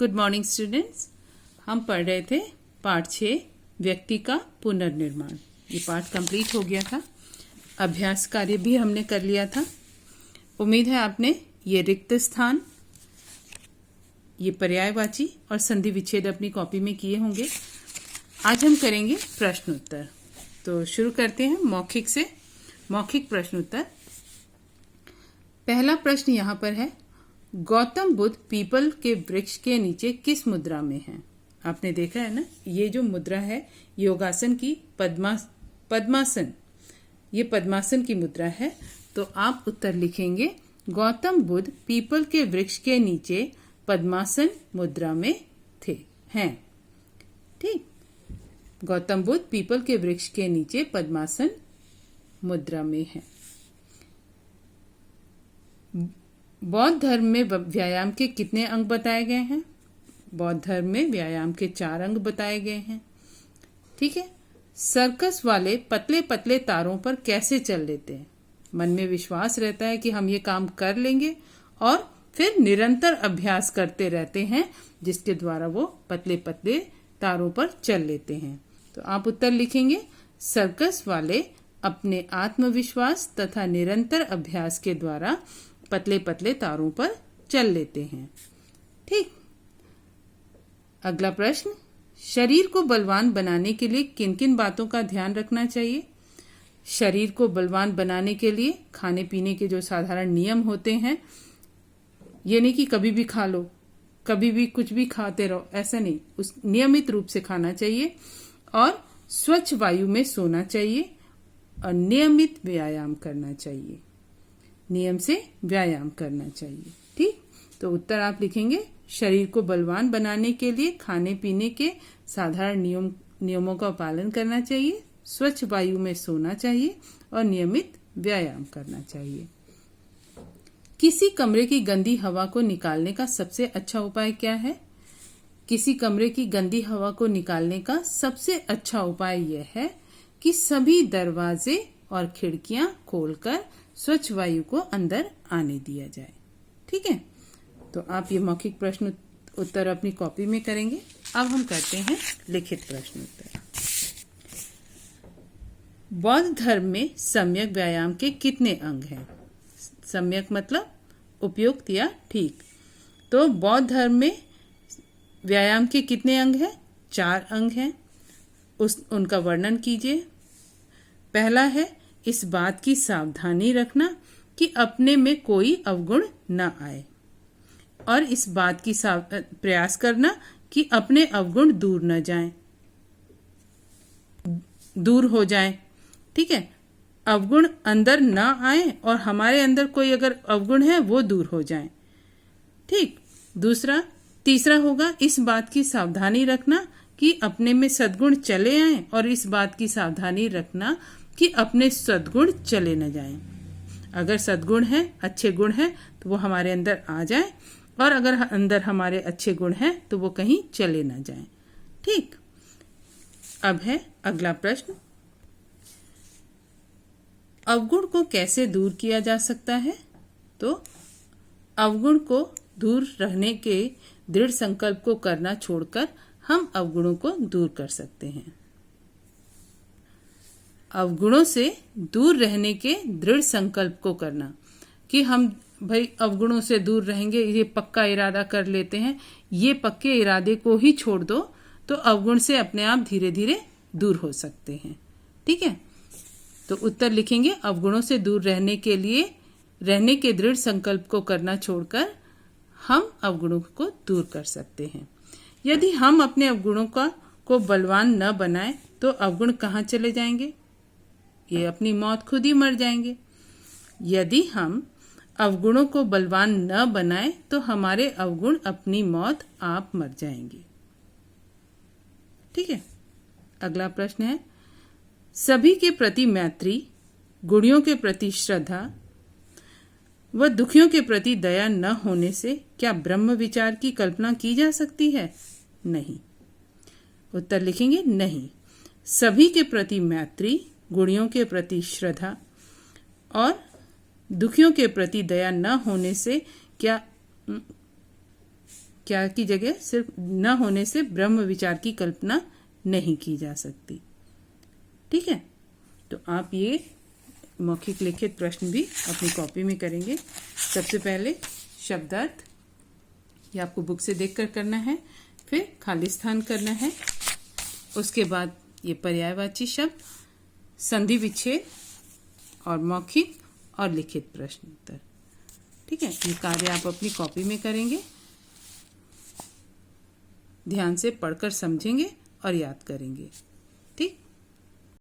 Good morning students. हम पढ़ रहे थे पाठ 6 व्यक्ति का पुनर्निर्माण। ये पाठ कंप्लीट हो गया था। अभ्यास कार्य भी हमने कर लिया था। उम्मीद है आपने ये रिक्त स्थान, ये पर्यायवाची और संधि विच्छेद अपनी कॉपी में किए होंगे। आज हम करेंगे प्रश्न उत्तर। तो शुरू करते हैं मौखिक से। मौखिक प्रश्न उत्तर। पहला प्रश्न यहाँ पर है, गौतम बुद्ध पीपल के वृक्ष के नीचे किस मुद्रा में हैं? आपने देखा है ना, ये जो मुद्रा है योगासन की पद्मासन, ये पद्मासन की मुद्रा है। तो आप उत्तर लिखेंगे गौतम बुद्ध पीपल के वृक्ष के नीचे पद्मासन मुद्रा में हैं। ठीक, गौतम बुद्ध पीपल के वृक्ष के नीचे पद्मासन मुद्रा में हैं। बौद्ध धर्म में व्यायाम के कितने अंग बताए गए हैं? बौद्ध धर्म में व्यायाम के 4 अंग बताए गए हैं। ठीक है। सर्कस वाले पतले पतले तारों पर कैसे चल लेते हैं? मन में विश्वास रहता है कि हम ये काम कर लेंगे और फिर निरंतर अभ्यास करते रहते हैं, जिसके द्वारा वो पतले पतले तारों पर चल लेते हैं। तो आप उत्तर लिखेंगे सर्कस वाले अपने आत्मविश्वास तथा निरंतर अभ्यास के द्वारा पतले पतले तारों पर चल लेते हैं। ठीक। अगला प्रश्न, शरीर को बलवान बनाने के लिए किन किन बातों का ध्यान रखना चाहिए? शरीर को बलवान बनाने के लिए खाने पीने के जो साधारण नियम होते हैं, ये नहीं कि कभी भी खा लो, कभी भी कुछ भी खाते रहो, ऐसा नहीं। उस नियमित रूप से खाना चाहिए और स्वच्छ वायु में सोना चाहिए और नियमित व्यायाम करना चाहिए। नियम से व्यायाम करना चाहिए। ठीक। तो उत्तर आप लिखेंगे शरीर को बलवान बनाने के लिए खाने पीने के साधारण नियमों का पालन करना चाहिए, स्वच्छ वायु में सोना चाहिए और नियमित व्यायाम करना चाहिए। किसी कमरे की गंदी हवा को निकालने का सबसे अच्छा उपाय क्या है? किसी कमरे की गंदी हवा को निकालने का सबसे अच्छा उपाय यह है कि सभी दरवाजे और खिड़कियां खोलकर स्वच्छ वायु को अंदर आने दिया जाए। ठीक है। तो आप ये मौखिक प्रश्न उत्तर अपनी कॉपी में करेंगे। अब हम करते हैं लिखित प्रश्न उत्तर। बौद्ध धर्म में सम्यक व्यायाम के कितने अंग हैं? सम्यक मतलब उपयुक्त या ठीक। तो बौद्ध धर्म में व्यायाम के कितने अंग हैं? 4 अंग हैं। उनका वर्णन कीजिए। पहला है इस बात की सावधानी रखना कि अपने में कोई अवगुण न आए, और इस बात की प्रयास करना कि अपने अवगुण दूर हो जाएं। ठीक है। अवगुण अंदर न आए और हमारे अंदर कोई अगर अवगुण है वो दूर हो जाएं। ठीक। तीसरा होगा इस बात की सावधानी रखना कि अपने में सद्गुण चले आएं, और इस बात की सावधानी रखना कि अपने सद्गुण चले न जाएं। अगर सद्गुण है, अच्छे गुण है, तो वो हमारे अंदर आ जाए, और अगर अंदर हमारे अच्छे गुण हैं तो वो कहीं चले न जाएं। ठीक। अब है अगला प्रश्न, अवगुण को कैसे दूर किया जा सकता है? तो अवगुण को दूर रहने के दृढ़ संकल्प को करना छोड़कर हम अवगुणों को दूर कर सकते हैं। अवगुणों से दूर रहने के दृढ़ संकल्प को करना कि हम भाई अवगुणों से दूर रहेंगे, ये पक्का इरादा कर लेते हैं। ये पक्के इरादे को ही छोड़ दो तो अवगुण से अपने आप धीरे धीरे दूर हो सकते हैं। ठीक है। तो उत्तर लिखेंगे अवगुणों से दूर रहने के दृढ़ संकल्प को करना छोड़कर हम अवगुणों को दूर कर सकते हैं। यदि हम अपने अवगुणों को बलवान न बनाए तो अवगुण कहाँ चले जाएंगे? ये अपनी मौत खुद ही मर जाएंगे। यदि हम अवगुणों को बलवान न बनाए तो हमारे अवगुण अपनी मौत आप मर जाएंगे। ठीक है। अगला प्रश्न है, सभी के प्रति मैत्री, गुणियों के प्रति श्रद्धा व दुखियों के प्रति दया न होने से क्या ब्रह्म विचार की कल्पना की जा सकती है? नहीं। उत्तर लिखेंगे नहीं। सभी के प्रति मैत्री, गुणियों के प्रति श्रद्धा और दुखियों के प्रति दया न होने से क्या क्या की जगह सिर्फ न होने से ब्रह्म विचार की कल्पना नहीं की जा सकती। ठीक है, तो आप ये मौखिक लिखित प्रश्न भी अपनी कॉपी में करेंगे। सबसे पहले शब्दार्थ, ये आपको बुक से देखकर करना है, फिर खाली स्थान करना है, उसके बाद ये पर्यायवाची शब्द, संधि विच्छेद और मौखिक और लिखित प्रश्न उत्तर। ठीक है, ये कार्य आप अपनी कॉपी में करेंगे, ध्यान से पढ़कर समझेंगे और याद करेंगे।